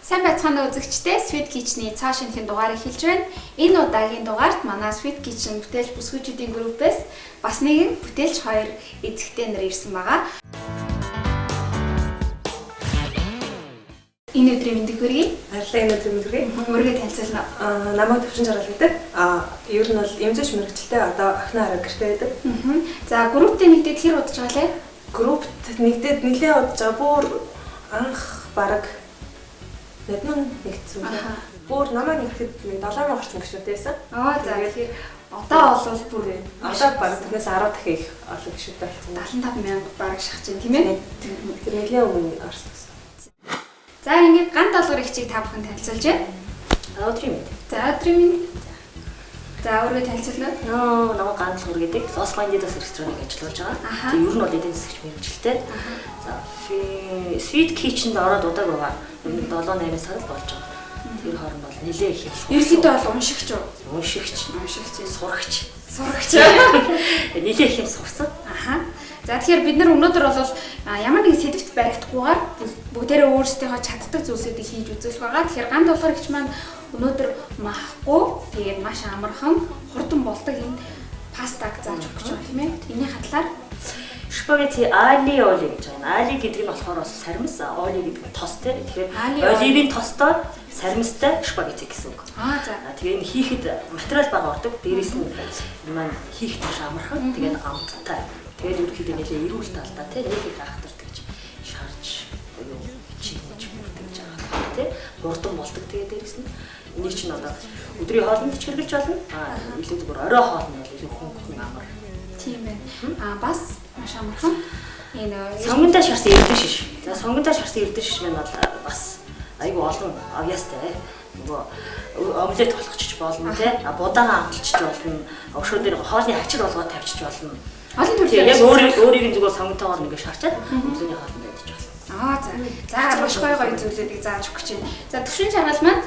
Сайн байцгаана үзэгчдээ Sweet Kitchen-ийн цаа шинэхэн дугаарыг хэлж байна. Энэ удаагийн дугаарт манай Sweet Kitchen бүтээлч бүсгүйчүүдийн группээс бас нэгэн бүтээлч хоёр эзэгтэй нар ирсэн байгаа. Энэ өдрийн мэндийг хүргэе. Баярлалаа, энэ өдрийн мэндийг хүргэе. Мөргөө танилцуулна. Намайг Төвшин Жаргал гэдэг. Ер нь бол эмзэж мэрэгчлээ одоо охин хараа гэртээ байдаг. За, групптэй нэгдээд хэр удаж байгаа лээ? Группт нэгдээд нэлээд удаж байгаа. Бүр анх бараг Нэдмэн нэгдсэн үү? Бүр намайг нэгдэхэд 7,000 орчим гишүүнтэй байсан. За тэгэхээр одоо бол бүр одоо бараг тэрнээс 10 дахин их олон гишүүнтэй болсон. 75,000 бараг шахаж байна, тийм ээ? Тэр нэлийн өмнө орсон гэсэн. За ингээд ганц долгор ихчийг та бүхэн танилцуулж байна. Өдрийн мэнд. За өдрийн мэнд. За өөрөө танилцуулна. Намайг ганц долгор гэдэг Лос Бандидас рестораныг ажиллуулж байгаа. Тэг ер нь бол эдийн засагч мэргэжилтэй. За Sweet Kitchen-д ороод удааг байгаа. 7-8 сар болж байгаа. Тэр хооронд бол нэлээ их юм. Ерөнхийдөө бол уншигч уу? Уншигч, сурагч. Нэлээ их юм сурсан. За тэгэхээр бид нар өнөөдөр бол ямар нэгэн сэдвт баригдахгүйгээр бүгдээрээ өөрсдийнхөө чаддаг зүйлсүүдийг хийж үзүүлэх байгаа. Тэгэхээр ганц долгор ихч маань өнөөдөр махгүй тэгээд маш амархан хурдан болдог энэ пастаг зааж өгч байгаа тийм ээ. Эний хатлаар Spaghetti aglio olio гэж байна. Али гэдэг нь болохоор сармис, олио гэдэг нь тос тийм. Тэгэхээр оливын тостой сармистай спагетти гэсэн үг. За. Тэгээ энэ хийхэд материал бага ордог. Дээрээс нь маань хийх маш амархан. Тэгээд амттай. Тэгээд ерөөхдөө нэлээ эрүүл талдаа тийм нэг их ахтардаг гэж шаарч юу чимж бүртгэж байгаа тийм. Хурдан болдог. Тэгээд дээрээс нь энийг чинь одоо өдрийн хоолнд ч хэрэглэж болно. Илүү зүгээр орой хоолнд бол илүү хөнгөн амар. Тийм ээ. Бас маш амархан. Энэ сонгондоо шарсан эрдэн шиш. За сонгондоо шарсан эрдэн шиш маань бол бас айгүй олон авьяастай. Нөгөө омлет болгочих болно тий. Будаагаа амталчих болно. Өшөө дээр хоолны хачир болгоод тавьчих болно. Олон төрлийн яг өөрийг нь зүгээр сонгонтойгоор ингээ шарчаад омлетны хоолнд ядчих болно. За маш гоё зүйлүүдийг зааж өгч байна. За Төвшин Жаргал маань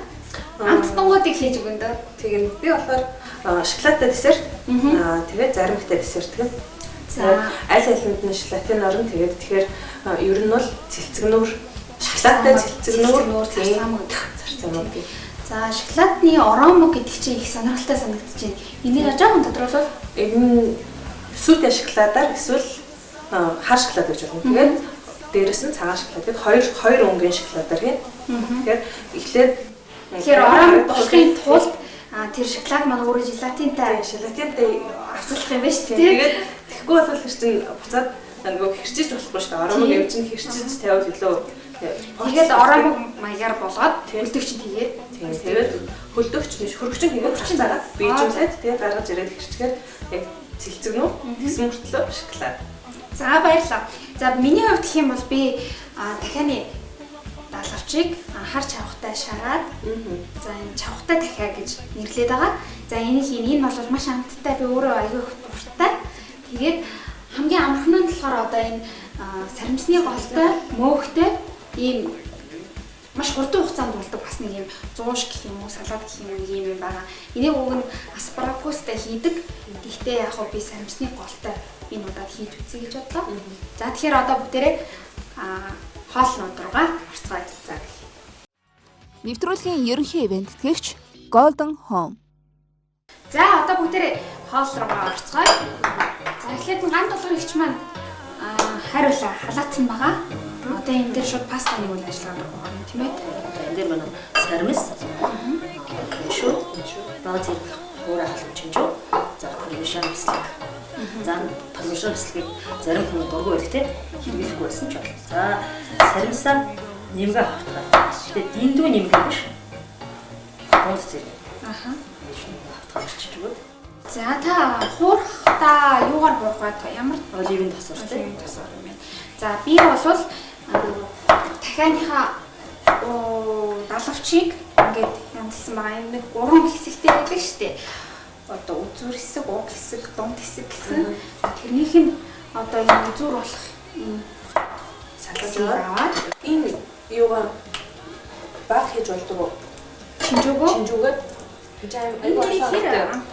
амттангуудыг хийж өгөн дөө. Тэгээд би болохоор шоколадтай десерт, тэгээд заримтай десерт гэх. Аль алинд нь шоколадын орон тэгээд тэгэхээр ер нь бол цэлцэгнүүр, шоколадтай цэлцэгнүүр зарцаамууд. За шоколадны арома гэдэг чинь их сонирхолтой санагдаж байна. Энийг жоохон тодорхойлвол энэ сүтэ шоколадаар эсвэл хар шоколад гэж байна. Тэгээд дээрэс нь цагаан шоколад гэдэг хоёр өнгийн шоколадаар хин. Тэгэхээр арома болохын тулд тэр шоколад маань өөрөө желатинтай авцалах юм байна шүү дээ. Тэгээд тэгэхгүй бол чинь буцаад нөгөө хэрчиж болохгүй шүү дээ. Аромаг явж нь хэрчиж тавиул илүү. Тэгээд аромаг маягаар болгоод хөлдөгч тэгээд хөлдөгч биш хөргөч нь тэгээд гарцаагаад бийжүүлээд тэгээд гаргаж ирээд хэрчгээд яг цэлцэгнүү тэгсэн мөртлөө шоколад. За баярлалаа. За миний хувьд гэх юм бол би дахианы далавчийг хар чавхтай шараад за энэ чавхтай дахиа гэж нэрлэдэг байгаа. За энэ бол маш амттай би өөрөө аягүй дуртай. Тэгээд хамгийн амархан нь болохоор одоо энэ сарамсны голтой мөөхтэй ийм маш хурдан хугацаанд болдог бас нэг юм зууш гэх юм уу салаад гэх юм юм байгаа. Энийг уг нь аспарагустай хийдэг. Гэхдээ яг би сарамсны голтой энэ удаад хийж үзье гэж бодлоо. За тэгэхээр одоо бүгдээрээ хоолнууд руугаа орцгоё. За. Нэвтрүүлгийн ерөнхий ивент тэтгэгч Golden Home. За одоо бүгдээрээ хоол руугаа орцгоё. За эхлээд ганц долгор ихч маань хариулаа халаацсан байгаа. Одоо энэ дээр шууд пастаны үйл ажиллагаа байгаа юм тийм ээ. Энэ дээр манай сармис, шүү, бааз хуурай халуучинжуу, за пармешан бислэг. За пармешан бислэгийг зарим хүмүүс дургүй байдаг тийм хэрэглэхгүй байсан ч байна. За саримсаа нэмгээ хавтгаа. Тэгээд диндүү нэмгээ биш. Гонц зэрэг. Хавтгаа ирчих өгөөд. За та хуурхтаа юугаар буурах вэ? Ямар оливын тосор тийм тосор юм байна. За би бол дахианыхаа далавчийг ингээд янзлсан байгаа. Энэ нэг 3 хэсэгтэй байдаг шүү дээ. Одоо үзүүр хэсэг, уг хэсэг, дунд хэсэг гэсэн. Тэрнийх нь одоо энэ үзүүр болох энэ салгаж энэ юугаа баг хийж болдог уу? Шинжүүгээд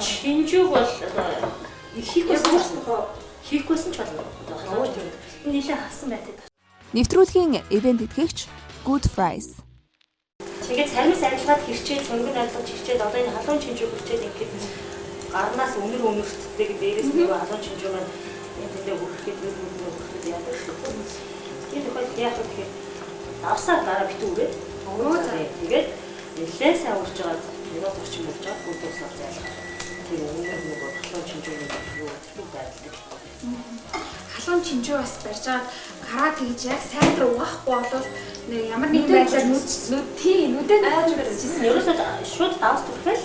Шинжүүг бол хийхгүйсэн ч болно. Нилээ хасан байдаг. Нэвтрүүлгийн ивент тэтгэгч Good Fries. Тэгээд цармис ажиллаад хэрчээд цөнгөд ажиллаж хэрчээд одоо энэ халуун чинжүү хэрчээд ингээд гарнаас өнөртдөг дээрээс нэг халуун чинжүү маань энэ хүрхэд яадаг шүү. Тэгээд хойд яах вэ гэхээр давсаа дараа битүүрээд тэгээд нэлээд сайн урж байгаа минут орчим болж байгаа бүгд усаар зайлах. Тэгээд өнөр халуун чинжүүний юу байдаг. Халуун чинжүү бас барьж байгаа гараа тэгж яг сайн руу угаахгүй бол нэг ямар нэгэн байдлаар нүдэд нөөжсэн. Ерөөсөө шууд давс түрхэл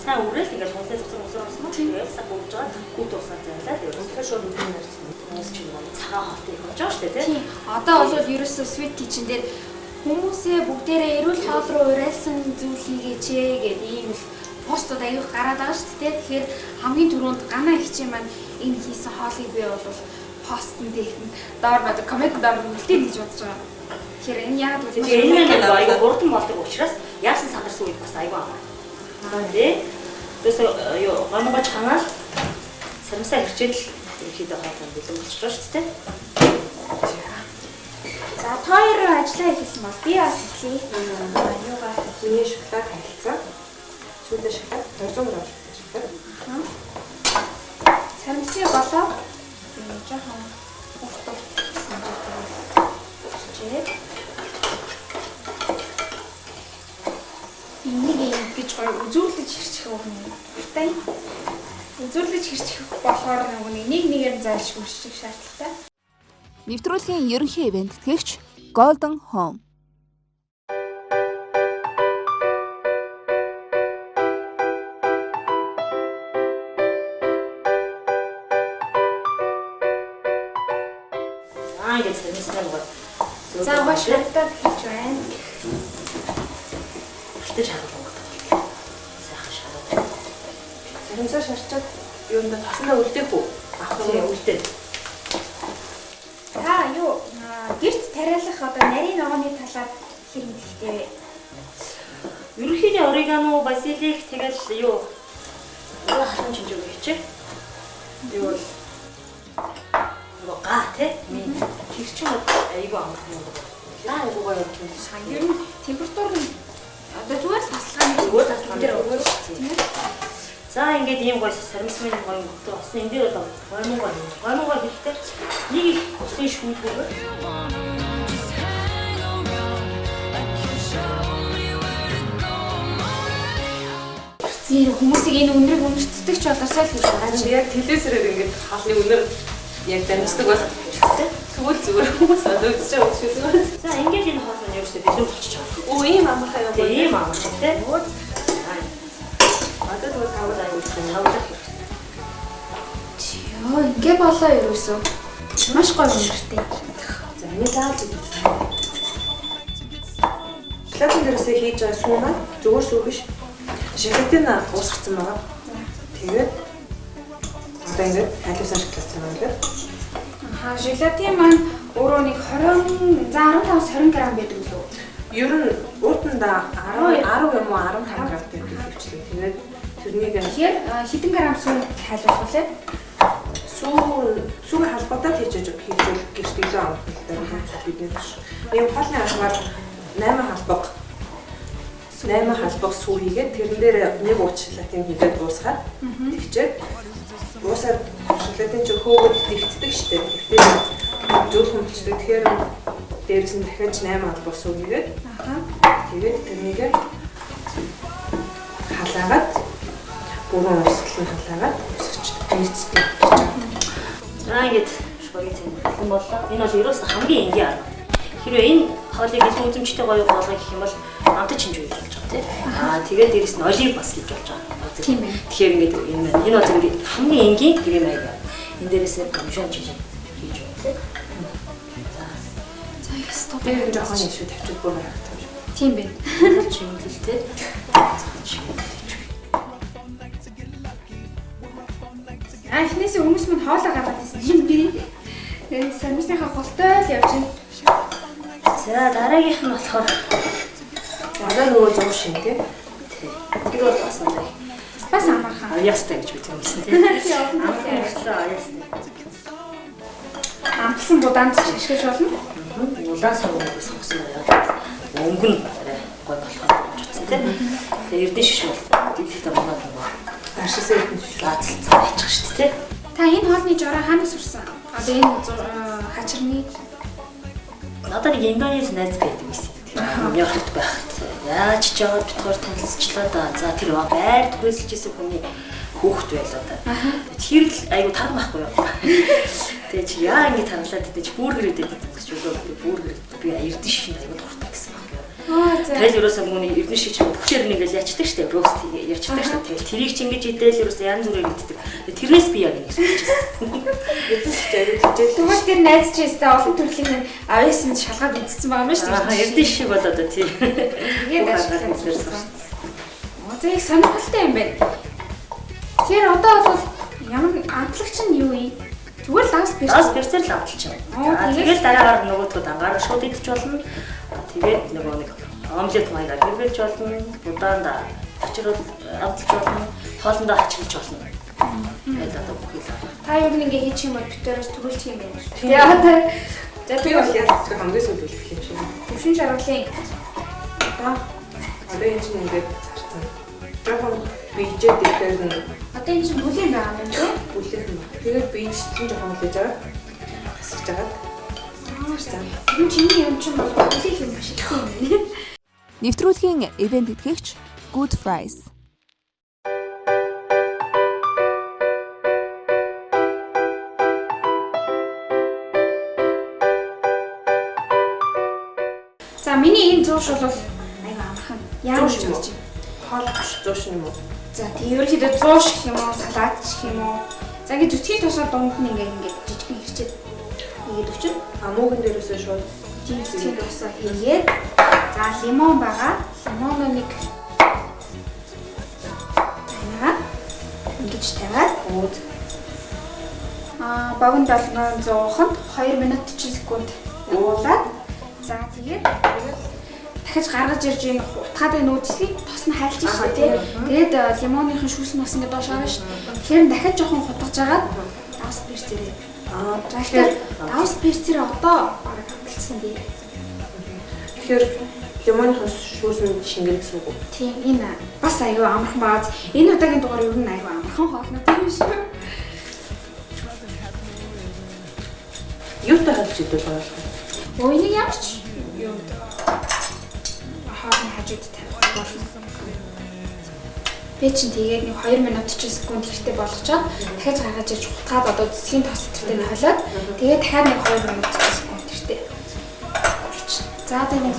сайн үрэл ингээд хонсоо цуцсан усаар тэгээд сар бүгж байгаа бүгд усаар зайлаад ерөөсөө шууд нүдэн нарцсан. Хүмүүс чинь цагаан хоолтой хийж байгаа шүү дээ тийм. Одоо бол ерөөсөө sweet kitchen дээр хүмүүсээ бүгдээрээ эрүүл хоол руу уриалсан зүйл хийгээч гэдэг ийм л постууд аяух гараад байгаа шүү дээ. Тэгэхээр хамгийн түрүүнд ганаа их чинь маань энэ хийсэн хоолыг би бол постн дээрэн доор бод коммент доор үлдээ гэж бодож байгаа. Тэгэхээр энэ яг үгүй энэ аяух хурдан болдог учраас яасан сандарсан үед бас аяух аа. Тий. Тэсээ юу гомгож ханаал сармсаа хэрчээл ихэд хаалт бэлэн болчихж байгаа шүү дээ. За хоёр ажиллаа хийсэн бол би бас эхлэе. Юугаа миний шоколад харилцаа. Сүүлийн шоколад 200 грамм шоколад. Сармсыг болоо жоохон уртуу чигээ. Энийг ингэж гоё үзүүлж хэрчих юм. Тай. Үзүүлж хэрчих болохоор нэг нэгээр зайлшгүй хэрчих шаардлагатай. Нэвтрүүлгийн ерөнхий ивент тэтгэгч Golden Home. Ингээд сэрмэстэй гоо. За башаатад хийж байна. Гэтэ шалгах юм. Сайхан шалгах. Сармсаа шарчаад юунд таснаа үлдээх үү? Авах юм үлдээ. За юу гэрт тариалах одоо нарийн ногооны талаар хэрэглэхтэй вэ? Ерөнхийдөө орегано, базилик тэгэл юу халуун чинжүү хийчих. Юу га тэ хэрчим айгуу амархан юм байна. Айгуугаа юм. Ер нь температур нь одоо зүгээр л таслага дээр өгөөр тийм ээ. За ингээд ийм гоё сармисмын гоё хөтөө болсон. Энд дээр бол гоймогоо хийхдээ нэг их усын шүүдгүүгээр зэр хүмүүсийг энэ өнрийг өнөртдөг ч болоосоо л гэж байна. Яг телевизээр ингээд хаалны өнөр яг дамждаг бол тэгвэл зүгээр хүмүүс үзэж байгаа учраас байна. за ингээд энэ хоол нь ерөөсөө бэлэн болчихж байгаа. Оо ийм амархан юм байна. Тийм амархан тийм. Одоо тэгвэл тавар аяг тавлах хэрэгтэй. Йоо ингээ болоо ерөөсөө. Маш гоё өнөртэй. За энэ заавал шоколадын дээрээс хийж байгаа сүү маань зүгээр сүү биш. Шоколадын уусгацсан байгаа. Тэгээд одоо ингээд хайлуулсан шоколад юм байна. Шоколадын маань өөрөө нэг 20 за 15-20 г байдаг лөө. Ер нь уутанда 10 юм уу 15 г байдаг хөвчлээ. Тэгээд тэрнийг тэгэхээр хэдэн грамм сүү хайлуулах вэ? Сүүгийн халбатад хийж хийжүүл гэрт илүү амттай бидний биш. Ийм хоолны аргаар 8 халбаг сүү хийгээд тэрэн дээр нэг уучлалын хийгээд дуусгаад тэгчээд уусаад шоколадын ч хөөгд дэвтдэг штеп. Тэгэхээр зөөлхөн болчихдог. Тэгэхээр дээрээс нь дахиад 8 халбаг сүү хийгээд тэгээд тэрнийг халаагаад бүрэн усгалан халаагаад усгачдаг. Нийцдэг. За ингээд спагетти бэлэн боллоо. Энэ бол ерөөсөө хамгийн энгийн арга. Хэрвээ энэ хоолыг илүү үзэмжтэй гоё болгох гэх юм бол амтад чинж үйж болж байгаа тийм. Тэгээд дээрэс нь олив бас хийж болж байгаа. Тийм ээ. Тэгэхээр ингээд энэ бол ингээд хамгийн энгийн гэрээ маяг. Энэ дээрээс комшон хийж хийж байна тийм. За стоп. Тэр жоохон шүү тавьчих бүр харагдав. Тийм байна. Чимгэлтэй. Эхнээсээ хүмүүс мань хоолоо гаргаад ирсэн юм би. Тэгээд сармисныхаа голтой л явж байна. За дараагийнх нь болохоор одоо нөгөө зур шин тийм. тэр бол бас Бас амархан. аястай гэж бид хэлсэн тийм. Амархан аястай. Амтсан будаанд шишгэж болно. Улаан савгаас хосон байгаад өнгөн гой болохоор Эрдэнэ шиш бол дийдээ манад нөгөө ашигсаа ирдэн шүү. заацалцсан байчих шүү дээ. Та энэ хоолны жураа хаанаас сурсан? Одоо энэ хачирны Надад нэг Индонез найз байдаг байсан. Нью-Йоркт байхад яаж ч жаад битгаар танилцчлаа да. За тэр байр түрээсэлж исэн хүний хүүхэд байлаа да. Тэр л айгу таг байхгүй юу. Тэгээ чи яа ингэ танилцаад идэж бүргэр идэж гэж өгөө бүргэр би эрдэн шин айгу дуртай гэсэн баг юу. Тэгэл ерөөсөө мөний эрдэн шиж бүхчээр нэгэл ячдаг штэ рост ярьчдаг штэ. Тэгэл тэрийг ч ингэж идэл ерөөсөө янз бүрээр иддэг. Тэрнээс би яг ингэ сүлжсэн. Тэгвэл тэр найз чи өстэй олон төрлийн авьяасанд шалгаад үзсэн байгаа юм шүү дээ. Эрдэн шиг бол одоо тий. Тэгээд ашиглаж үзсэн. Зээг сонирхолтой юм байна. Тэгэхээр одоо бол ямар амтлагч нь юу юм? Зүгээр л давс перцээр л авчилчихна. Тэгээд дараагаар нөгөөдгөө дангаараа шууд идэж болно. Тэгээд нөгөө нэг омлет маягаар хэрвэлж болно. Удаанд ачирвал авчилж болно. Хоолндоо ачилж болно. Тэгээд одоо бүх юм. Та юу нэг ингэ хийчих юм бол битээрээс түгэлчих юм байна. Яа та. За би бол яаж хамгийн сүүлд үлдэх юм шиг. Төвшин шаргалын Одоо энэ чинь ингээд зарцсан. Жохон бийжээд ихээр нэг одоо энэ чинь бүлээн байгаа юм тийм? бүлээх юм. Тэгээд бийжтэн жохон үлээж байгаа. Хасаж байгаа. Зарцсан. Энэ чиний юм чинь бол бүлээх юм биш их юм байна. Нэвтрүүлгийн ивент итгэгч Good Fries. За миний энэ зууш бол аюу амархан. Яагаад ч үзэж байна. Хоол биш зууш юм уу? За тийм ерөнхийдөө зууш гэх юм уу, салат гэх юм уу. За ингэ зүтгэхийн тусаа дунд нь ингэ жижигхэн хэрчээд хийгээд өчнө. Амууган дээрээсээ шууд Зүтгэхийн тусаа хийгээд за лимон байгаа. Лимоноо нэг ингэж тавиад багын 700-д 2 минут 40 секунд явуулаад за тэгээд дахиж гаргаж ирж энэ утгаад энэ үзлийг тос нь хайлж шүү дээ. Тэгээд лимоныхын шүүс нь бас ингэ доош авна шүү. Тэгэхээр дахиж жоохон хутгаж агаад давс перцээрээ. За тэгэхээр давс перцээрээ одоо амталцсан дээ. тэгэхээр лимоныхын шүүс нь шингэр гэсэн үг. Тийм энэ бас аюу амархан бааз. Энэ удаагийн дугаар ер нь аюу амархан хоолнод юм шүү. Юутай хэлж идэл байгаа юм. Өөнийг ямар ч юу хааны хажууд тавих болно. Би чинь тэгээд нэг 2 минут 40 секунд хэрэгтэй болгочоод дахиж гаргаж ирж хутгаад одоо цэцгийн тос төртөнд холиод тэгээд дахиад нэг 2 минут 40 секунд хэрэгтэй. За одоо нэг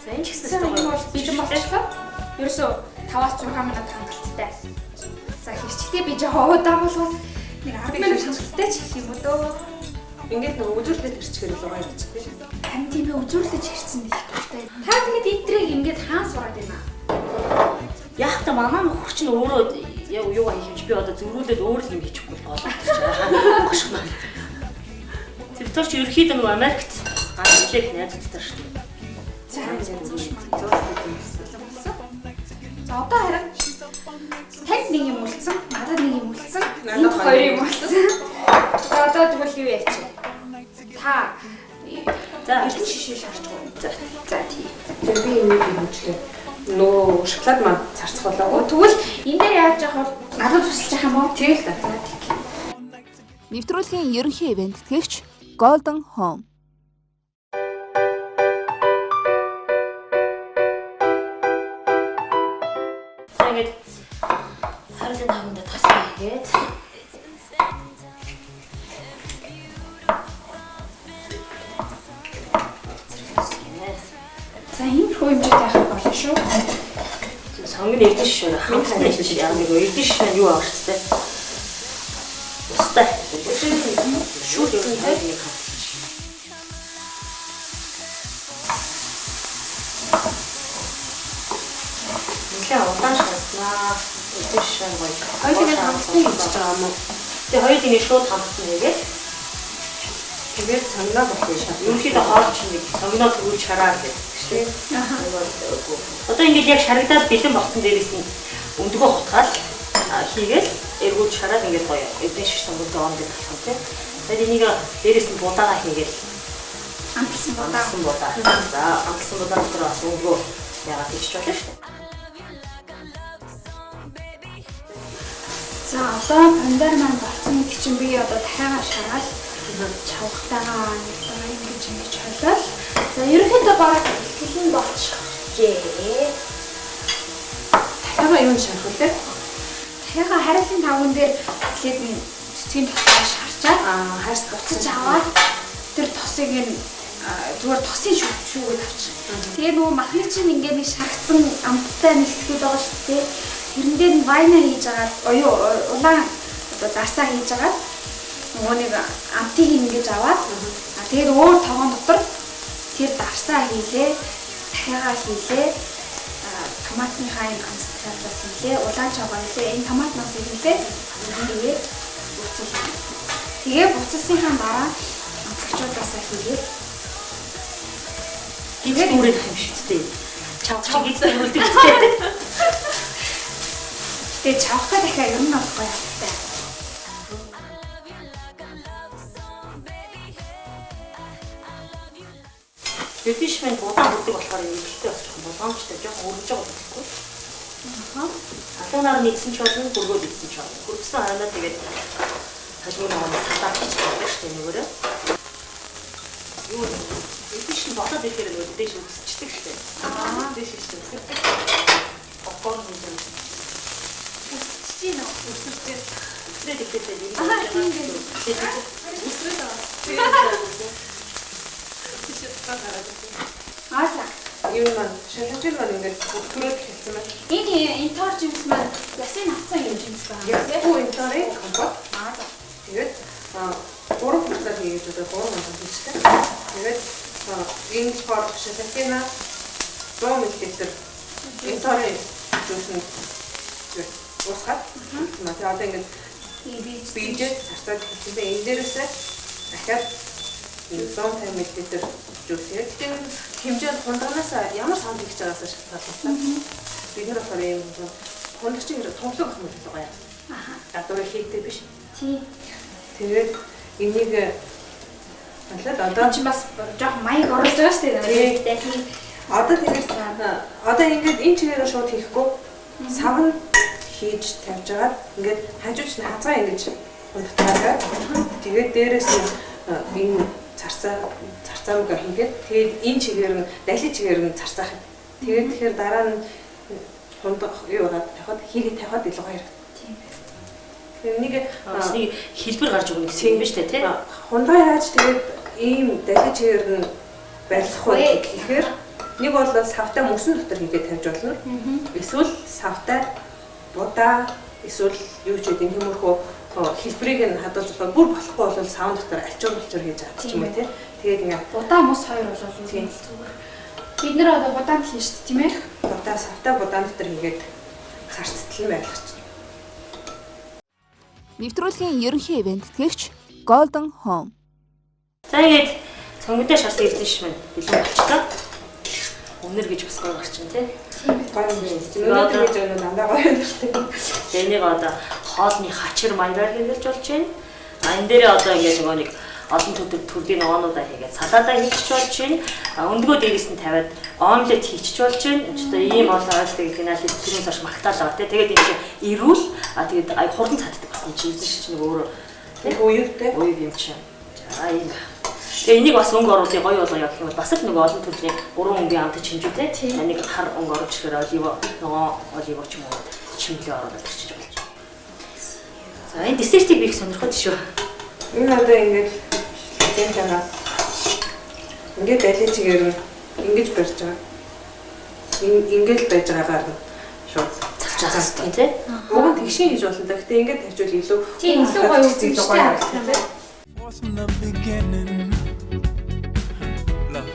За энэ ч гэсэн энэ бол бэлэн болчихлоо. Ерөөсөө 5-6 минут хангалттай. За хэрчтэй би жоохон удаан болгоод нэг 10 минут хангалттай ч их юм уу дөө. Ингээд нэг үзүүлэлт ирчихээр л байгаа юм чи. Харин тийм ээ үзүүлэлт ирсэн байх хэрэгтэй. Та тэгээд эдрийг ингээд хаан сураад байна. яг та манай нөхөр чинь өөрөө яг юу хийх юм би одоо зөрүүлээд өөр л юм хийчихгүй болоод байна. Тэртор чи ерөөхдөө нөгөө Америкт гал нэлээд найзуудтай шүү дээ. За одоо харин танд нэг юм үлдсэн, надад нэг юм үлдсэн, энд хоёр юм үлдсэн. За одоо тэгвэл юу яач? Та за эрдэн шишээ шаарчгүй. За тий. Тэр би энийг хэмжлээ. Нөө шоколад маань зарцах болоо. Тэгвэл энэ дээр яаж яах вэ? Надад тусалж яах юм бол Тийм л да. Нэвтрүүлгийн ерөнхий ивент итгэгч Golden Home. Тэгээд харилын таванда тасаа хийгээд за энэ хөөмжтэй яах болно шүү. сонгон эрдэн шишээ хамттай шишээ яг нэг эрдэн шишээ юу авах хэрэгтэй. Устай. Шүүцэн тайг нэг хав. Нэлээ удаан шатлаа. Эрдэн шишээ гоё. Хоёулын хамттай хийж байгаа юм уу? Тэгээ хоёулын нэг шууд хамттай нэгээд Тэгээд санаа болох юм шиг. ерөнхийдөө хоол чинь нэг сонгоноо төгөөж шараа гэдэг тийм. Одоо ингээд яг шарагдаад бэлэн болсон дээрээс нь өндгөө хутгаал хийгээл эргүүл шараад ингээд гоё эдэн шиг сонгонтой он гэдэг болох тийм. Тэгээд энийг дээрээс нь будаагаа хийгээл Амтсан бодаа. Амтсан будаа. За амтсан будаа дотор бас өнгөө яагаад тийч болно шүү дээ. За одоо пандар маань болсон гэдэг чинь би одоо дахиагаа шараад чавхтайгаа ингэж холиол. За ерөнхийдөө бараг хэлэн болчихжээ. Дахиагаа юу шарах вэ? Дахиагаа хариулын тавган дээр эхлээд нь цэцгийн тосоо шарчаад Хайрс буцаж аваад тэр тосыг нь зүгээр тосын шүүгээд авчих. Тэгээ нөгөө махны чинь ингээд нэг шаргацсан амттай нэг хэсгүүд байгаа шүү дээ. Тэрэн дээр нь вайна хийж агаад улаан одоо дарсаа хийж агаад нөгөө нэг амтыг ингэж аваад тэгээд өөр тогоон дотор тэр дарсаа хийлээ, дахиагаа хийлээ, томатныхаа энэ концентрацаас хийлээ, улаан чавгаа хийлээ, энэ томатнаас хийлээ. Тэгээд буцалсан. Тэгээ буцалсныхаа дараа амтлагчуудаасаа хийгээд Тэгээд үрээд юм шүү дээ. Чавчиг эзэн үлдэх дээ. тэгээ чавхтай дахиад ер нь болохгүй явтай. Бибишмэн удаан хүрдэг болохоор ихтэй бас жоохон болгоомжтой жоохон өргөж байгаа байхгүй. Алуунаар нэгсэн ч болно, бүргөө нэгсэн ч болно. Хүргсэн хойноо тэгээд хажууны нэг сатаа хийчих байгаа шүү дээ нөгөөрөө. Юу бибишмэн болоод ирэхээр нөгөө дэш үсчдэг шүү дээ. Дэш үсчдэг. Окон юм. Үсчиж нөө үсчиж. Тэгээд ихтэй нэг. Тийм дээ. Ааса. Юу маань шалгаж маань ингээд төрөөд хэлсэн байна. Энэ тор жимс маань ясын хатсан юм жимс байна. Ясгүй энэ торын компот. Аа. Тэгээд 3 хүртэл хийж одоо 3 мянга хийжтэй. Тэгээд энэ спорт шалгатына 100 мл энэ торын жуусны уусгаад маа тэгээд одоо ингээд бийжээ царцаад хэлсэн. Энэ дээрээсээ дахиад 150 мл жуусээ. Тэгэхээр хэмжээнд хундаганаас ямар санд хийж байгаасаа шалтгаалсан. Бид нэр болохоор юм хундагч ингэ тунхлаг ах мэл байгаа юм. Аха. Гадуур хийгдээ биш. Тий. Тэгээд энийг одоо чи бас жоох маяг оруулж байгаа шүү дээ. Тийм. Одоо тэгээд одоо ингээд энэ чигээр шууд хийхгүй савн хийж тавьж агаад ингээд хажууч нь хазгаа ингэж хундагтаад тэгээд дээрээс энэ царцаамга хийгээд тэгээд энэ чигээр нь далийн чигээр нь царцаах. Тэгээд тэгэхээр дараа нь хундах юу болоод тавихад хийгээ тавихад илүү гоё хэрэг. Тийм байна. Тэгээд нэг хэлбэр гарч өгнө гэсэн юм ба штэ тий. Хундаа яаж тэгээд ийм далийн чигээр нь барилах вэ гэхээр нэг бол савтай мөсөн дотор хийгээд тавьж болно. Эсвэл савтай будаа эсвэл юу ч гэдэг юмөрхөө хэлбэрийг нь хадгалж болох бүр болохгүй бол савн дотор альчуур хийж авчих юм тий. Тэгээд ингээ Будаа мус хоёр болол зүгээр. Бид нэр одоо будаанд хийн шүү дээ тийм ээ. будаа савтай будаан дотор хийгээд царцтал нь байлгач. Нэвтрүүлгийн ерөнхий ивент тэтгэгч Golden Home. За ингээд цонгодоо шарсан ирсэн шмэн бэлэн болчихлоо. Өнөр гэж бас гоё гарчин тий. Гоё юм байна. Өнөөдөр гэж өнөө дандаа гоё юм шүү дээ. Энийг одоо хоолны хачир маягаар хэмжиж болж байна. Энэ дээрээ одоо ингээд нэг олон төрлийн оонуудаа хийгээд салаадаа хийчих болж байна. Өндгөө дээрээс нь тавиад омлет хийчих болж байна. Одоо ийм олон ойлтыг финалд түрүүнээс хойш магтаал байгаа тий. Тэгээд энэ чинь ирүүл тэгээд хурдан цаддаг бас юм чинь чинь өөрөө тий уюутай. Уюу юм чинь. За ийм. Тэгээ энийг бас өнгө оруулах гоё болгоо гэх юм бол бас л нөгөө олон төрлийн 3 өнгийн амт чимжүүтэй. Энийг хар өнгө оруулж ирэхээр оливо ч юм уу чимлээ оруулаад ирчих болж байна. За энэ десертийг би их сонирхоод шүү. Энэ одоо ингээд тийм жаа. Ингээд далийн чигээр нь ингэж барьж байгаа. Ингээд байж байгаагаар нь шууд цацаас тий. Уг нь тэгшин хийж болно да. Гэтэ ингээд тавьжвал илүү Тийм илүү гоё үзсэн шүү дээ. From the beginning, love.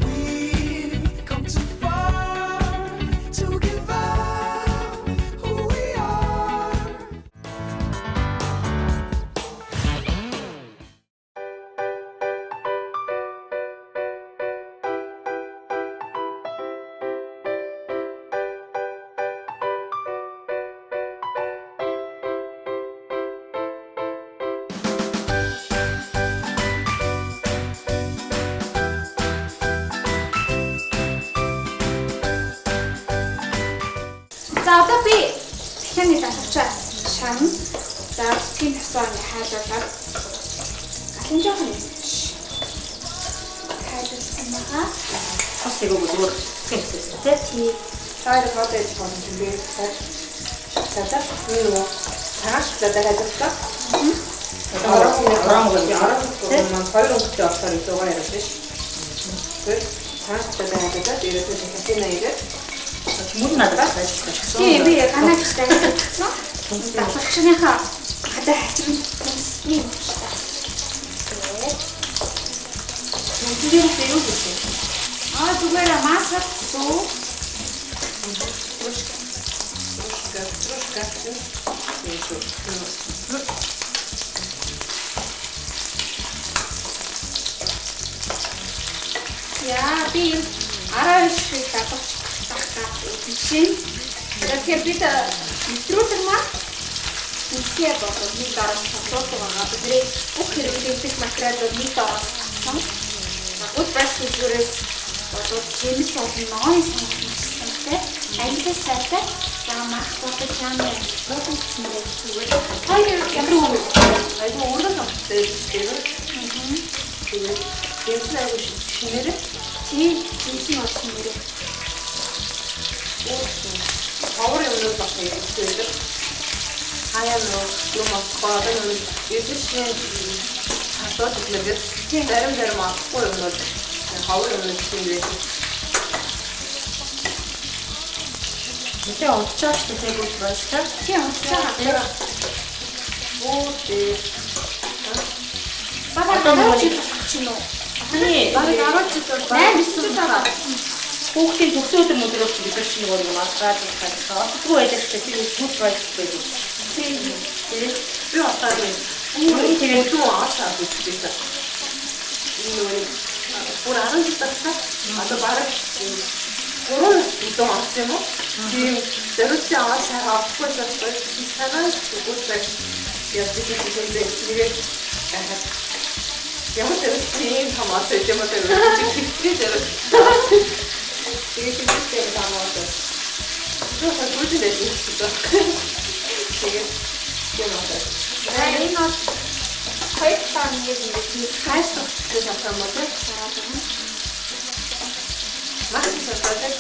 We've come too far to give up who we are. сарна. За цэцгийн тосоо ингээ хайлуулаад галын жоохон хайлуулсан байгаа. Бас яг зүгээр хэвчээ тий. Цаашаа хоолой хийж болно юм би цааш. Цаашаа нөгөө цааш даа хайлуулсан. Орон маань 2 өнгөтэй болохоор илүүгээ яриад биш. Тэр цааш даа хайлуулаад ерөөсөө кафена ирээд Мөн надад ажиллаж гэсэн. Тийм би ганагчтай хэлсэн. Давхарчныхаа хадаа хачирн тусны мөчтэй. үнээр юу гэсэн. Зүгээр масаа суу. Трошка. Яа би 12 шиг давхарч тахтаа тийм. Тэгэхээр бид нэвтрүүлэг маань үсээ болоод нэг дараас сонсоод байгаа. Бидний бүх хэрэглэгдэх материалууд нэг дараас авсан. Good best зүйлээс болоод жимс болон ноён сонсон те. Англи сайтай ямар хотод ямар бодсон юм зүгээр. Хоёр ямар үг. Айгу өөрөө нөхдөй тийм. Тэгээд жимс айгу шинээр тийм жимс нь болсон нэрээ. Авар юм бол тэгээд хаяа юм авахгүй юм эзэшээ хатууд ирлээд зарим авахгүй юм бол хавар юм тийм байх. Мэтэ онцгой шүү дээ гол баста. Тийм онцгой. Оо Бага гарч чинь үү? Таны гараад ч бол 8 байгаа. хүүхдийн төгсөө өдөр мөдрөөс бид нар чинь нөгөө юм асгаад байгаа. Отгүй байдаг ч тийм good price байдаг. тэгээд би одоо энэ тэгээд дүү асаа үзчихсэн. Энэ бүр 10 дахь одоо бараг 3 дүү авсан юм уу? Тийм зэрэгтэй аваад авахгүй санаа good price яг тийм ямар тийм хамаас юм уу тэгээд тэгээд хамаас Просто будет это что-то. Тэгээд Энэ нь хоёр тань нэг хайс гэж асуусан мод. Маш их байдаг.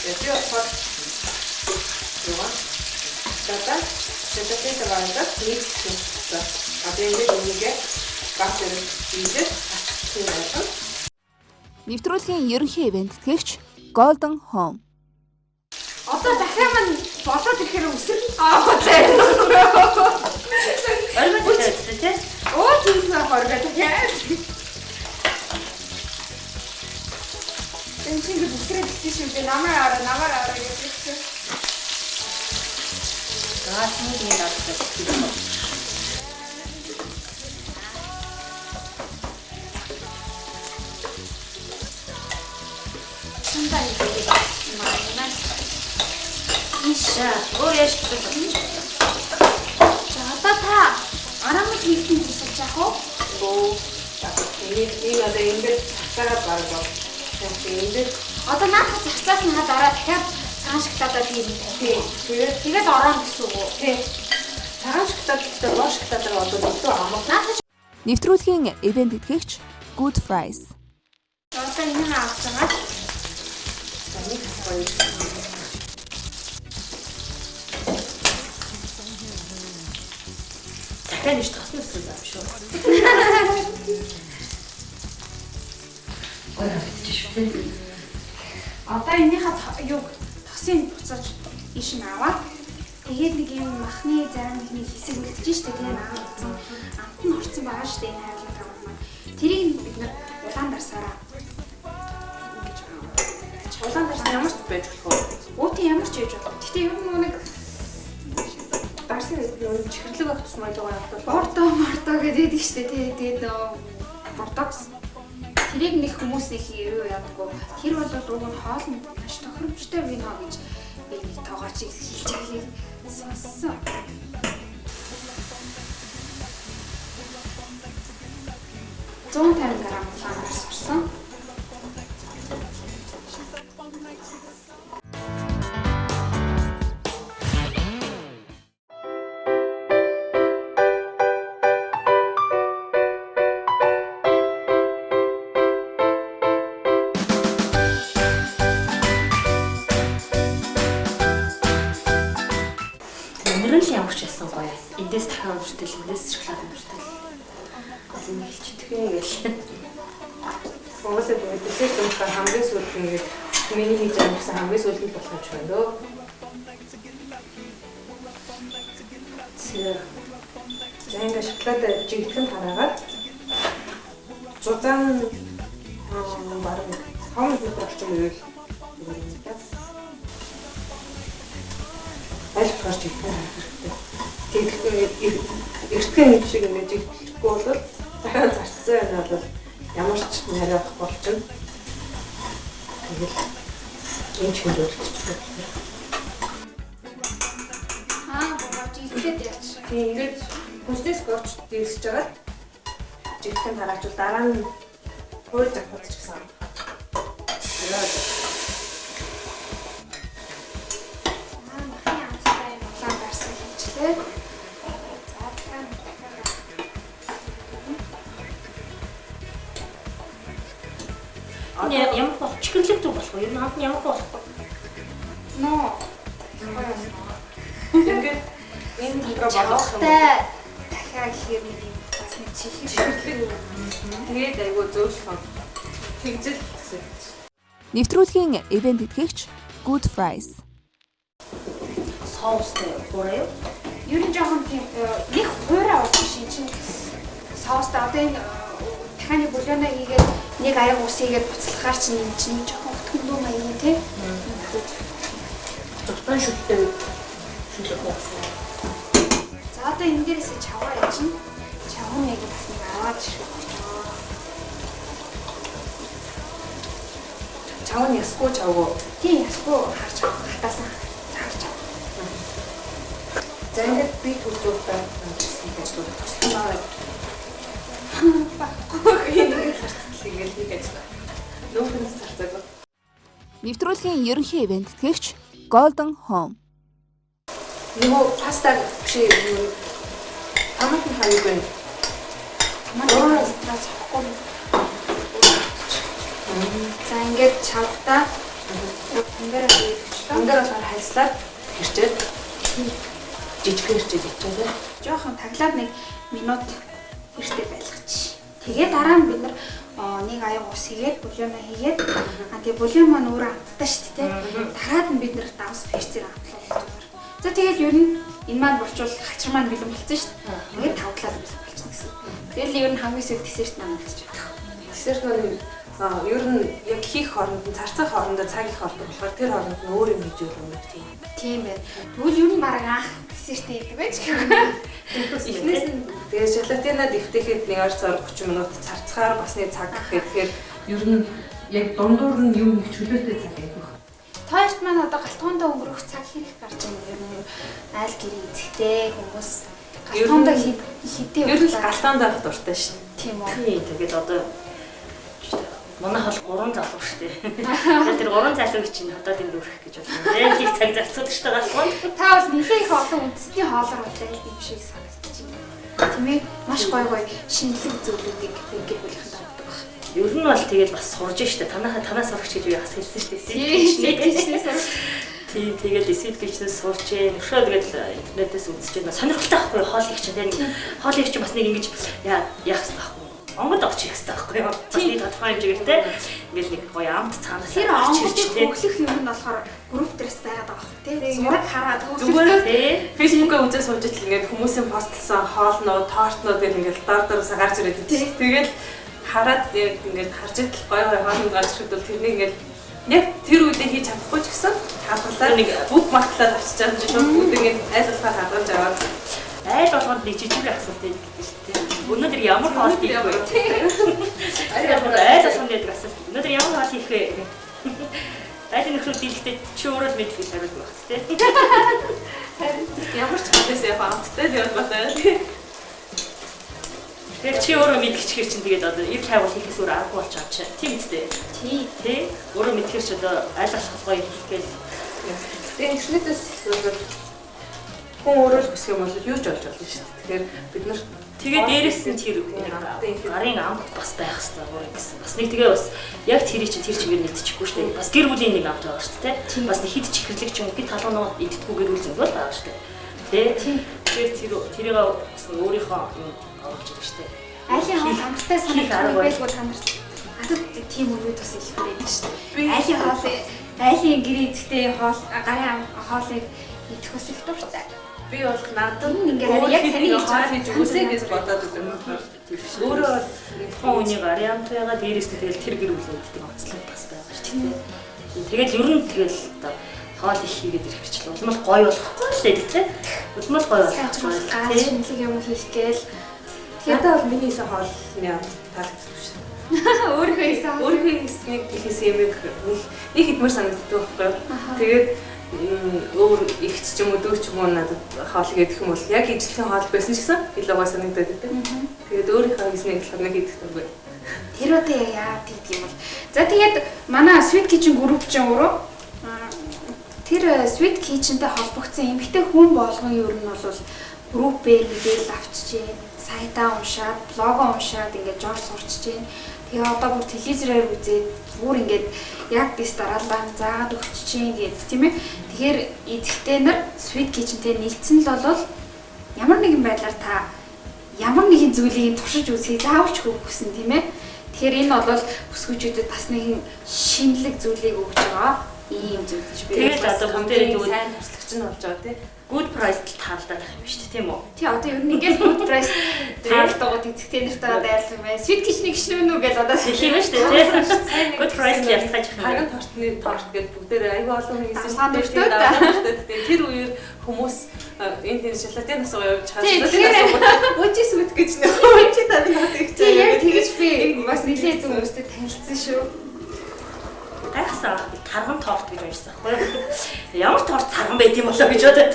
Яа фот. Яа. Дата тэгээд таваад нэг ч. Одоо ингэ баатар хийгээд тийм. Нэвтрүүлгийн ерөнхий ивент тэтгэгч Golden Home. одоо дахиад маань болоод ирэхээр өсөр зайр. Ойлгож байна тий? Оо тийм хоргоо дахиад. Энэ чинь өсрээд тийш би намаар аваа гэж хэлсэн. Гасны нэг авсан. Сандали гэдэг маань Иша, өөр яаш гэсэн. за одоо та арамыг хийх хүсэж яах вэ? Оо. Тэгээд одоо ингэ цагаараа бараг. Тэгээд Одоо наадах цагцаас нь дараа дахиад цаашгтадаа тийм тий. Тэгээд ороо гэсэн үг. тий. Цаашгтад лошгтад одоо дөрөв амаа. Нэвтрүүлгийн ивент тэтгэгч Good Price. Одоо энэ авах байгаа. Дахиад нэг тосны өсгөл авах шүү. Одоо энийхээ юг тосын буцааж иш нь аваад тэгээд нэг юм махны зарим нэг хэсэг үлдэж штэ тэгээд наадсан амт нь орцсон байгаа штэ энэ хайлт авах маань. Тэрийг бид нар улаан дарсараа ингэж Улаан дарс ямар ч байж болох уу? Өөтэй ямар ч хийж болно. Гэтэ ер нь нэг Дарсын чихэрлэг байх тусмай байгаа юм бол бордо гэдэг штэ тэгээд бордокс тэрийг нэг хүмүүс их юу яадаггүй. Тэр бол уг нь хоолны маш тохиромжтой вино гэж би нэг тоогооч хэлж байгааг сонссон. Зүүн 50 грамм улаан дарс орсон. эндээс дахиад үртэл, эндээс шоколад үртэл. Алин хэлчихдэг гэл. Уусаа тэгээд десерт унтаа хамгийн сүүлд ингээд миний хийж байгаа гэсэн хамгийн сүүлд болох юм шиг байна дөө. За ингээд шоколад жигтгэн тараагаад зузаан баруун 5 минут орчим үйл аль болох жигтгэн хэрэгтэй. Тэгээд эртхэн нэг шиг ингээд жигтгэхгүй бол дахиад зарцсан юм бол ямар ч нарийн болчихно. Тэгэл энэ ч хөлөөлчихсөн. Богоож илгээд яач. Тийм ингээд хүснээс горч дийсэж байгаа. Жигтгэн тараачвал дараа нь хууль завхад ч гэсэн. Махны амттай юм улаан гарсан хэлчлээ. За дахиад Ямар болох чихэрлэгтэй болох вэ? Ер нь хамт ямар болох вэ? ноо. Ингээд энэ хураа болох юм. Чавтай дахиад гэхээр нэг юм бас нэг чихэрлэг. Тэгээд айгуу зөөлөх. Тэгжэл гэсэн. Нэвтрүүлгийн ивент итгэгч Good Fries. Соустай хуурай юу? Ер нь жоохон тийм их хуурай болж шин чинь соустай одоо энэ дахианы бульона хийгээд нэг аяг ус хийгээд буцалгахаар чинь энэ чинь жоохон өтгөндөө маяг тий. Тутан шүттэй шүлэг болсон. За одоо энэ дээрээс чаваа ячин. Чаваа нэг бас нэг аваад ирэх болчихоо. Чаваа ясгүй чаваа. Тийм ясгүй харж авах хатаасан харж авах. За ингээд би төлөвлөлтөй хийж байна. Ингээд зарцлыг ингээд хийж байна. Нөхөс зарцаагүй. Нэвтрүүлгийн ерөнхий ивент итгэгч Golden Home. Нөгөө паста чи томат нь хаяг байна. Манай цаас авахгүй. За ингээд чавтаа ингээд хийчихлээ. Өндөр болохоор хайслаад хэрчээд жижигхэн хэрчээд ичээд. Жохон таглаад нэг минут эртээ байлгачих. Тэгээд дараа нь бид нар нэг аяг ус хийгээд бульона хийгээд тэгээ бульон маань өөрөө амттай шүү дээ. Дараад нь бид нар давс перцээр амтлуулах зүгээр. За тэгээд ер нь энэ маань болчвол хачир маань бэлэн болсон шүү дээ. Тэгээд тавтлаад болчихсон гэсэн. Тэгэл ер нь хамгийн сүүлд десерт маань болчих. Десерт маань ер нь яг хийх хооронд нь зарцах хоорондоо цаг их ордог болохоор тэр хооронд нь өөр юм хийж өгөх юм. Тийм байна. Тэгвэл ер нь бараг анх десерт хийдэг байж гэх. Эхнээс нь тэгээ желатинад дэвтэхэд нэг 20-30 минут зарцахаар бас нэг цаг гэхээр ер нь яг дундуур нь юм их чөлөөтэй цаг явах. Тоорт маань одоо галтгоондоо өнгөрөх цаг хэрэг гарч байгаа юм. Ер нь айл гэрээ эзэгтэй хүмүүс галтгоондоо хитээ ер нь галтаанд авах дуртай шин. Тийм үү. Тийм тэгээд одоо манай хол 3 залуу шүү дээ. Тэгээд тэр 3 залууг чинь одоо тэнд өрөх гэж байна. Тэгээд их цаг зарцуулдаг шүү дээ галгүй. Та бол нэлээд их олон үндэсний хоолоор бодлоо юм шиг санагдаж байна. Тийм ээ. Маш гоё шинэлэг зүйлүүдийг ингээд бүлэхэн давдаг баг. Ер нь бол тэгээд бас сурж штэ. Танаас сурах гэж би бас хэлсэн штэ. Тийм тэгээд эсвэл гэжнээс сурч ээ. Өшөө тэгээд интернетээс үзэж байна. Сонирхолтой байхгүй хоолыг чинь тэгээд хоолыг чинь бас нэг ингэж яах хэрэгтэй байхгүй. Онгод орчих хэрэгтэй байхгүй юу? Бас нэг тодорхой хэмжээгээр те. Ингээл нэг гоё амт цаанаас Тэр онгодыг хөглөх юм нь болохоор групп дээрс байгаад байгаа байхгүй тий. Зураг хараад зүгээр тий. Facebook-аа үзээ сууж итл ингээд хүмүүсийн постлсан хоолнууд, тортнууд гэл ингээд доор гарч ирээд тий. Тэгэл хараад яг ингээд харж итл гоё хоолнд гарч ирэхэд бол тэрнийг ингээд яг тэр үедээ хийж чадахгүй ч гэсэн хадгалаад нэг бүх мартлаад авчиж байгаа юм шиг шууд бүгд ингээд айл болохоор хадгалж аваад айл болгонд нэг жижиг асуулт байдаг шүү дээ. Өнөөдөр ямар хоол хийх вэ? Айл болгонд нэг асуулт. Өнөөдөр ямар хоол хийх вэ? Айл нөхөр дийлэхдээ чи өөрөө л мэдэх хариулт багт тий. ямар ч хадаас яах амттай л байна. Тэгэхээр чи өөрөө мэдчихэр чинь тэгээд одоо ив хайгуул хийхээс өөр аргагүй болж байгаа чинь. Тийм үстэй. Тий. Өөрөө мэдхэр ч одоо айл болохгүй хийх гээл. Тэгээд интернетээс хүн өөрөө л хүсэх юм бол юу ч болж болно шүү дээ. Тэгэхээр бид нар тэгээ дээрэс нь тэр гарын амт бас байх хэрэгтэй өөрөө гэсэн. Бас нэг тэгээ бас яг тэрий чинь тэр чигээр мэдчихгүй шүү дээ. Бас гэр бүлийн нэг амт байгаа шүү дээ. Бас нэг хид чихэрлэг ч юм уу хэд талуунууд иддэггүй гэр бүл зөнгөө байгаа шүү дээ. Тэ. Тэгэхээр тэрийг бас өөрийнхөө юм оруулж ирэх штеп. Айлын хоол амттай санагдах байлгүй та нарт. Надад тийм үргэлж бас их байдаг шүү дээ. Айлын гэрээ идэхдээ гарын хоолыг идэх бас их дуртай. Би бол надад ингээд яг таны хоол хийж үсэ гэж бодоод үзэн. Өөрөө тухайн үнийг ариам туяга дээрээс нь тэгэл тэр гэр бүлийн гэдэг онцлог бас байгаа шүү дээ. Тэгэл ер нь тэгэл одоо хоол их хийгээд ирэх хэрэгчлээ. Улмал гоё болохгүй л дээ тийм. Улмал гоё болохгүй. Газ шинэлэг юм хийх гээл. надад бол миний хийсэн хоолны таалагддаг шүү. Өөрөө хийсэн. Өөрөө хийснийг хийсэн юм нэг хэдмэр санагддаг байхгүй. Тэгээд өөр ихч ч юм уу дүүч юм уу надад хоол хийх юм бол яг ижлэхэн хоол байсан ч гэсэн илүү гой санагдаад байдаг. Тэгээд өөрийнхөө хийснийг болохоор нэг хийдэг дургүй. Тэр үедээ яа гэдэг юм бол. За тэгээд манай Sweet Kitchen group чинь өөрөө тэр Sweet Kitchen-тэй холбогдсон эмэгтэй хүн болгон ер нь бол группээр мэдээлэл авчиж, сайтаа уншаад, блогоо уншаад ингээд жоо сурчиж байна. Тэгээ одоо бүр телевизээр үзээд бүр ингээд яг бис дараалал заагаад өгч чинь гэдэг тийм ээ. Тэгэхээр эзэгтэй нар Sweet Kitchen-тэй нэгдсэн л бол ямар нэгэн байдлаар та ямар нэгэн зүйлийг туршиж үзхийг заавч хүсэн тийм ээ. Тэгэхээр энэ бол бүсгүйчүүдэд бас нэгэн шинэлэг зүйлийг өгж байгаа. Ийм зүйл гэж би. Тэгээд одоо хүн дээр сайн туслахч нь болж байгаа тийм. good price таалдаад байх юм шүү дээ тийм үү? Тий одоо ер нь ингээд good price таалдаад эзэгтэй нартаа дайрлах юм байна. Sweet Kitchen-ийг гişнэ үү гэж одоо хэлэх юм шүү дээ тийм. Good price ярьцгааж их юм. Харин тортны торт гэж бүгдээрээ аюу олон хүн хийсэн. Амгалан Тэр үеэр хүмүүс энэ тийм шалатын асуу явж Тий, чаашаа. Үжис мэт гэж нөө чи тань надад их тий яг тэгэж би бас нэлээд хүмүүстэй танилцсан шүү. Гайхсан тарган торт гэж уншсан байхгүй юу? Ямар торт тарган байд юм болоо гэж бодоод.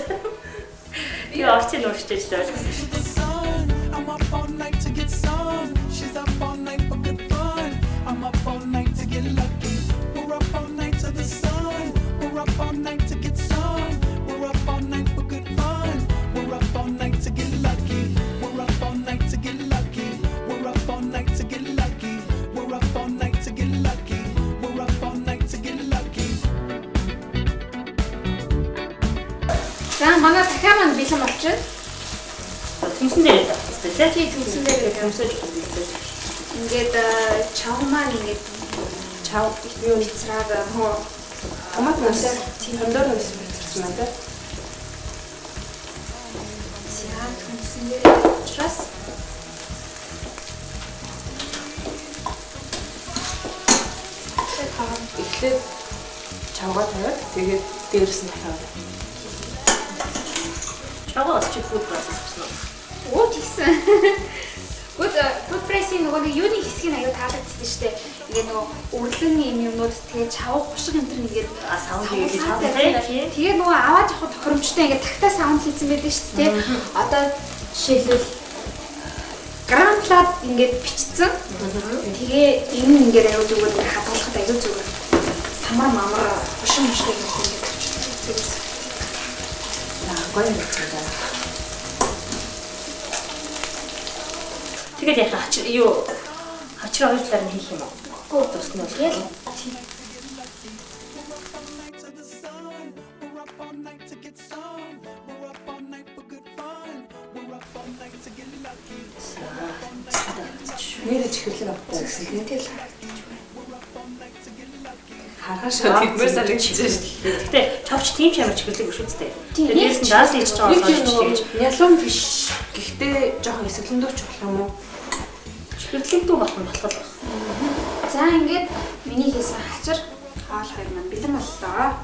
Би орчин уурчиж ойлгосон шүү. The sun, I'm up all night to get some. She's up all night for good fun. I'm up all night to get lucky. We're up all night to the sun. We're up all night to get some. We're up all night for good fun. We're up all night to get lucky. We're up all night to get lucky. We're up all night to get lucky. We're up all night to get lucky. We're up all night to get lucky. За манай дахиад маань бэлэн болчихно. Түнсэн дээр тавьчихсан тийм. Тий түнсэн дээр Түнсэж хэлсэн. ингээд чав маань ингээд чав юу нэцраад хөө Томат нас томдор нас бэлтгэсэн байна тийм. за түнсэн дээр учраас Эхлээд чавга тавиад тэгээд дээрс нь тавиад. Чаваас чи food process гэсэн үү? оо тийсэн. Good price-ийн нөгөө нэг юуны хэсгийг аяа таалагдсан шүү дээ. Ингээд нөгөө өрлөн юмнууд тэгээд чав хушиг энэ төр ингээд саунд хийгээд тийм. тэгээд нөгөө аваад явах тохиромжтой ингээд тагтаа саунд хийсэн байдаг шүү дээ. Одоо жишээлбэл грамплаад ингээд бичсэн. Тэгээ энэ ингээд аяа зүгээр ингээд хадгалахад аяа зүгээр. Самар мамар хушиг ингээд авчихсан. Гоё юм байна. Тэгээд яхаа юу хачир хоёр талаар нь хийх юм уу? Гоо тусна уу? Тэгээд To the sun. We're up all night to get some. We're up all night for good fun. We're up all night to get lucky. Нэрэж ихлэг авахгүй гэсэн тийм. тэгэл Харахашаа тэдмээр сар хийжсэн шүү дээ. Гэтэ чавч тийм ч ямар чихэрлэг биш үстэй. Тэгээд дээрс нь даас хийж байгаа болохоос тэгж Нялуун биш. Гэхдээ жоохон эсгэлэндүүч болох юм уу? чихэрлэг дүү болох нь болох. за ингээд миний хийсэн хачир хоол хоёр маань бэлэн боллоо.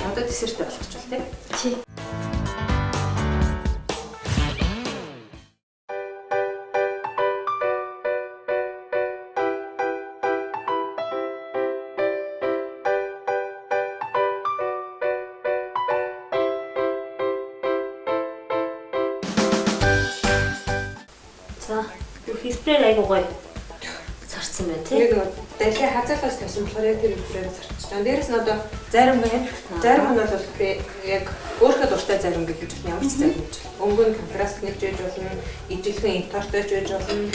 Надад десерттэй болгочихвол тийм. Тий. За хэлбэрээр айгуу гоё зарцсан байна тийм. Тэгээд нөгөө дахиад хазаалгаж тавьсан болохоор яг тэр хэлбэрээр зарчиж байгаа. Дээрээс нь одоо зарим байна. Зарим нь бол яг өөрхөд дуртай зарим гэж хэлж байна. Ямар ч зарим гэж. Өнгөний контраст нэгж байж болно. Ижилхэн интортой байж болно.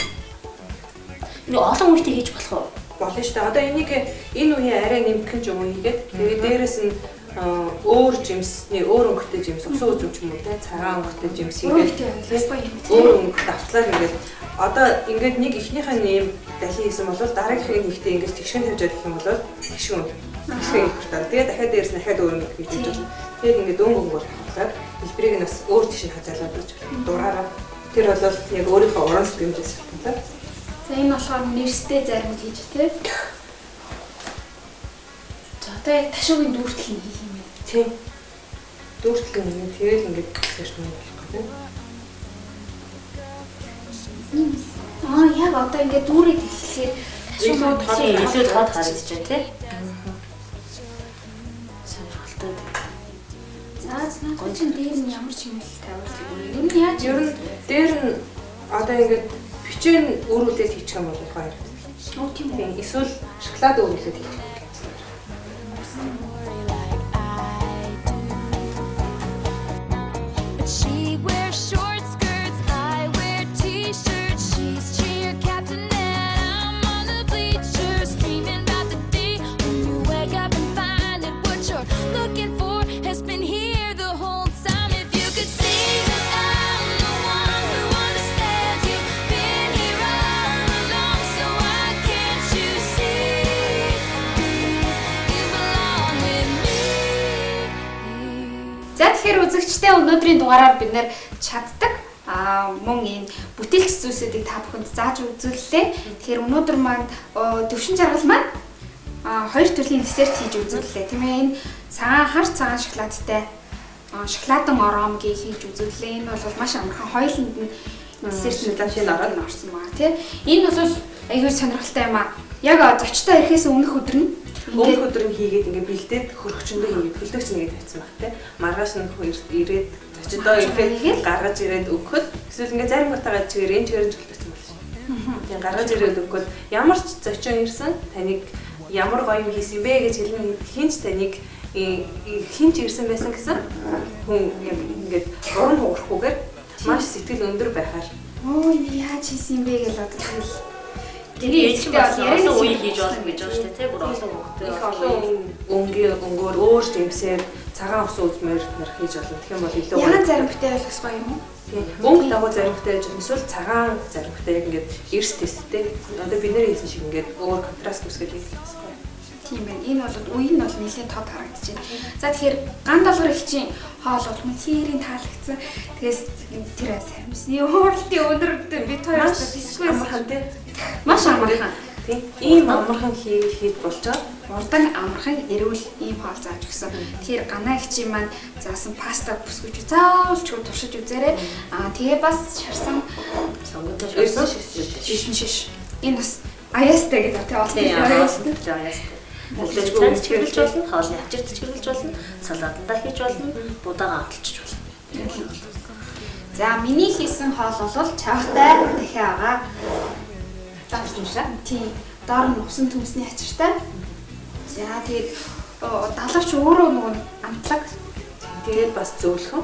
Энэ олон үетэй хийж болох уу? Болно шүү дээ. Одоо энийг энэ үеийн арай нэмэх юм ч юм уу хийгээд тэгээд дээрээс нь өөр жимсний өөр өнгөтэй жимс усан үзэм ч юм уу те цагаан өнгөтэй жимс өөр өнгө давтлаад ингээд одоо ингээд нэг ихнийхээ нэм дахин хийсэн бол дараагийнхын нэгтээ ингээд тэгшин тавьж явах юм бол тэгшин хүртэл тэгээ дахиад дээрс дахиад өөр өнгө хийж байна. Тэгээд ингээд өнгөөр давтлаад хэлбэрийг нь бас өөр тэгшин хазаалаад байж байна. Дураараа тэр бол яг өөрийнхөө уран сэтгэмжээс шалтгаалаад. За энэ болохоор нэрстэй зарим хийж тий. За одоо яг ташуугийн дүүртэл нь хийх юм байна. Тийм. Дүүртэл нь тэгэл ингээд хэлж байна байхгүй тийм. Яг одоо ингээд дүүрийг хэлэхээр илүү тод харагдаж байна тий. Сонирхолтой. За гончин дээр нь ямар ч юм тавьж байгаа. Ер нь яаж ер нь дээр нь одоо ингээд бичэн өөрүүлээд хийчих юм бол гоё. Оо тийм үү. Эсвэл шоколад өөрүүлээд хийчих. She wears short skirts, I wear t-shirts. She's cheer captain and I'm on the bleachers, dreaming about the day when you wake up and find that what you're looking for has been here the whole time. If you could see that I'm the one who understands, you've been here all along, so why can't you see you belong with me? За тэгэхээр үзэгчтэй өнөөдрийн дугаараар бид нэр чаддаг мөн энэ бүтээлч зүйлсүүдийг та бүхэнд зааж үзүүллээ. Тэгэхээр өнөөдөр маань төвшин жаргал маань хоёр төрлийн десерт хийж үзүүллээ. Тийм ээ, энэ цагаан хар цагаан шоколадтай шоколадын оромгийг хийж үзүүллээ. Энэ бол маш амархан хоёуланд нь десертнуудаа шинэ орсон байгаа тийм. Энэ бол аюул сонирхолтой юм аа. Яг зочтой ирэхээс өмнөх өдөр нь Өмнөх өдөр нь хийгээд ингээд бэлдээд хөрөгчөндөө хийгээд хөлдөгч нэгээд тавьсан баг те. Маргааш нь ирээд зочдоо ирэхэд гаргаж ирээд өгөхөд эсвэл ингээд зарим утаагаа чигээр энэ чигээр хөлдөгсөн байна шүү. Тийм гаргаж ирээд өгөхөд ямар ч зочин ирсэн таныг ямар гоё юм хийсэн бэ гэж хэлнэ. Хинч таныг хинч ирсэн байсан гэсэн хүн яг ингээд урам хуурахгүйгээр маш сэтгэл өндөр байхаар яаж хийсэн бэ гэж бодож Тэгээд олон үе хийж болно гэж байгаа шүү дээ тий. Бүр олон хөлтэй. Их олон өнгөөр өөр жимсээр цагаан ус үзмээр нар хийж болно. Тэгэх юм бол илүү ягаан заримтай ойлгох гоё юм уу? Өнгө дагуу заримтай байж эсвэл цагаан заримтай яг ингээд эрс тесттэй. Одоо бид нэр хийсэн шиг ингээд өөр контраст үсгээд хийх. Тийм байна. Энэ бол үе нь бол нэлээд тод харагдаж байна. За тэгэхээр ган долгор ихчийн хоол бол мөнхийрийн таалагдсан. Тэгээс тэр сармисны ууралтын өнөрөд бид хоёроос дисквэс амархан тий. Маш амархан. Тийм. Ийм амархан хийж болж байгаа. Урдан амархан эрүүл ийм хоол зааж өгсөн. Тэгэхээр ганаа ихчийн маань заасан паста бүсгүйч заавал ч туршиж үзээрэй. Тэгээ бас шарсан сонготой шиш. Энэ бас аяастай гэдэг тий олсон. Аяастай. Өглөөж цайнд чиглэж болно, хоолны хавчирт чиглэж болно, салаатандаа хийж болно, будаагаа амталчих болно. За миний хийсэн хоол бол чавхтай дахиагаа даарчмшаа. Тийм. Доор нь усан төмсний ачиртай. За тэгээд далавч өөрөө нөгөө амтлаг. Тэгээд бас зөөлхөн.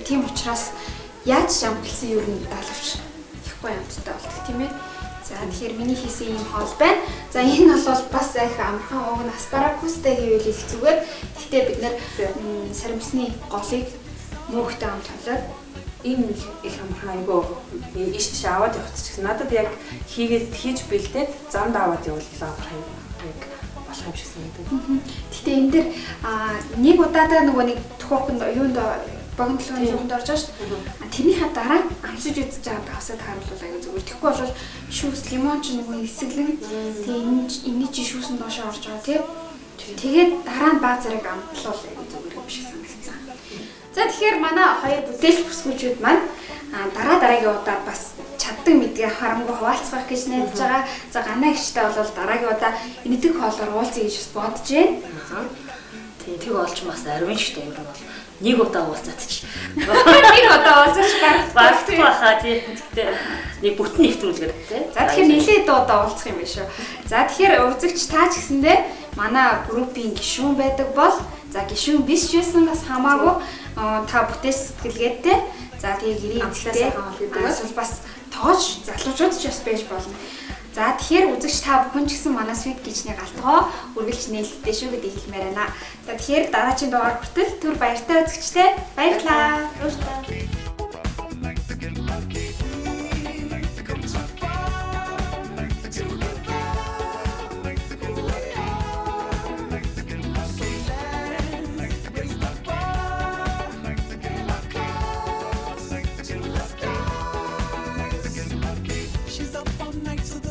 Тийм учраас яаж амтлсан юу нь далавч ихгүй амттай болдог тийм ээ. За тэгэхээр миний хийсэн ийм хоол байна. За энэ бол бас их амархан уг нь аспарагустай хийвэл их зүгээр. Гэхдээ бид нэр сармисны голыг мөөхтэй амт тавлаад энэ их амархан айгуу ийш тийш аваад явчихсан. Надад яг хийж бэлдээд замд аваад явбал амархан яг болох юм шиг санагдав. Гэхдээ энэ дэр нэг удаадаа нөгөө нэг төхөөхөнд юунд богинотлогын зүгт орж байгаа шүү дээ. Тэрнийхээ дараа амсаж үзэж байгаа давсад харуулвал аягүй зүгээр. Тэгэхгүй бол шүүс лимон ч нөгөө эсэглэн тэгээ энэ чи шүүсэн доошоо орж байгаа тийм. Тэгээд дараа нь баа зэрэг амтлал аягүй зүгээр юм шиг санагдсан. За тэгэхээр манай хоёр бүтээлч бүсгүйчүүд маань дараагийн удаа бас чаддаг мэдгээ харамгүй хуваалцах гэж найдаж байгаа. За ганаа ихтэй бол дараагийн удаа энэдэг хоолоор уулзъя гэж бодож байна. Тэг олж бас ариун шигтэй юм бол нэг удаа уулзаач. Нэг удаа уулзаж багтгүй баха тий. Тэгтээ нэг бүтэн нэвтрүүлгээр тий. За тэгэхээр нэлээд удаа уулзах юм биш үү. За тэгэхээр үзэгч таа ч гэсэндээ манай группийн гишүүн байдаг бол за гишүүн биш ч байсан бас хамаагүй та бүтээч сэтгэлгээтэй. За тэгээ гэрийн эзэгтэй эсвэл бас тоож залуучууд ч бас байж болно. За тэгэхээр үзэгч та бүхэн ч гэсэн манай Sweet Kitchen-ийн галтгоо үргэлж нээлттэй шүү гэдгийг хэлмээр байна. За тэгэхээр дараагийн дугаар хүртэл түр баяртай үзэгчтэй баярлалаа. She's up all night to the